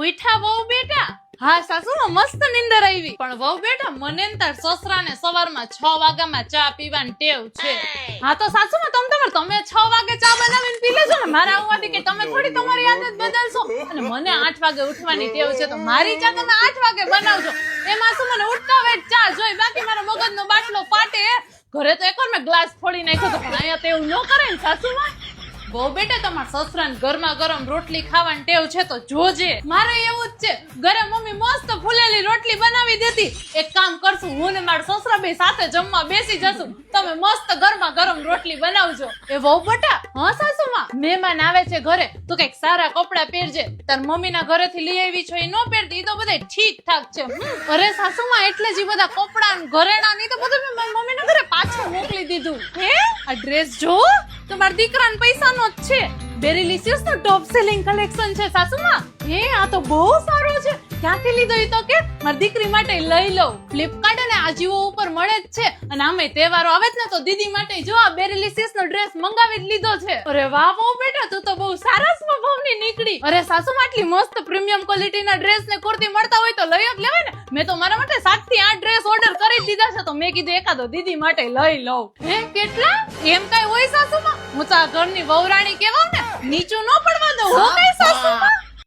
ઉઠા વહુ બેટા? હા સાસુમાં મસ્ત નીંદર આવી. પણ વહુ બેટા મને ને તાર સસરાને સવારમાં 6 વાગ્યામાં ચા પીવાની ટેવ છે. હા તો સાસુમાં તમે 6 વાગે ચા બનાવીને પી લેજો ને. મારા આવવાથી કે તમે થોડી તમારી આદત બદલશો. અને મને 8 વાગે ઉઠવાની ટેવ છે તો મારી ચા તમે 8 વાગે બનાવજો. એમાં શું મને ઉઠતા વેટ ચા જોઈ, બાકી મારો મગજનો બાટલો ફાટે. ઘરે તો એકવાર મેં ગ્લાસ ફોડી નાખ્યો તો, પણ અહીંયા તો એવું ન કરે ને સાસુમાં. બહુ બેટા તમારા સસરાને ગરમા ગરમ રોટલી ખાવાની ટેવ છે તો જોજે. મારે એવું જ છે, ઘરે મમ્મી મસ્ત ફૂલેલી રોટલી બનાવી દેતી. એક કામ કરશું, હું ને મારા સસરા બે સાથે જમવા બેસી જશું, તમે મસ્ત ગરમા ગરમ રોટલી બનાવજો. એ બહુ બેટા. હા સાસુમાં, મહેમાન આવે છે ઘરે તો કઈક સારા કપડા પહેરજે. તાર મમ્મીના ઘરેથી લઈ આવી છો એ ન પહેરતી, એ તો બધા ઠીક ઠાક છે. અરે સાસુમાં એટલે જ બધા કપડા ઘરેણા ની તો બધું મેં મારી મમ્મીના ઘરે પાછું મોકલી દીધું. હે આ ડ્રેસ જો તો મારા દીકરાને પૈસાનો જ છે. બેરીલિસિયસ નો ટોપ સેલિંગ કલેક્શન છે સાસુમાં. હે આ તો બહુ સારો છે. ક્યાંથી લીધો એ તો કે મારી દીકરી માટે લઈ લઉં. ફ્લિપકાર્ટ અને આજીઓ ઉપર મળે જ છે. અને આમે તહેવારો આવે જ ને તો દીદી માટે જો આ બેરીલિસિયસ નો ડ્રેસ મંગાવી જ લીધો છે. અરે વાહ બહુ બેટા, તું તો બહુ સારા સ્વભાવની નીકળી. અરે સાસુમાં આટલી મસ્ત પ્રીમિયમ ક્વોલિટીના ડ્રેસ ને કુર્તી મળતા હોય તો લઈ જ લેવાય ને. મેં તો મારા માટે 7 થી 8 ડ્રેસ ઓર્ડર કરી દીધા છે તો મેં કીધું એકાદો દીદી માટે લઈ લઉં. હે કેટલા? એમ કઈ હોય સાસુમાં? હું તો આ ઘરની વહુરાણી કહેવાવ ને, નીચું ન પડવા દઉં હો કઈ સાસુમાં.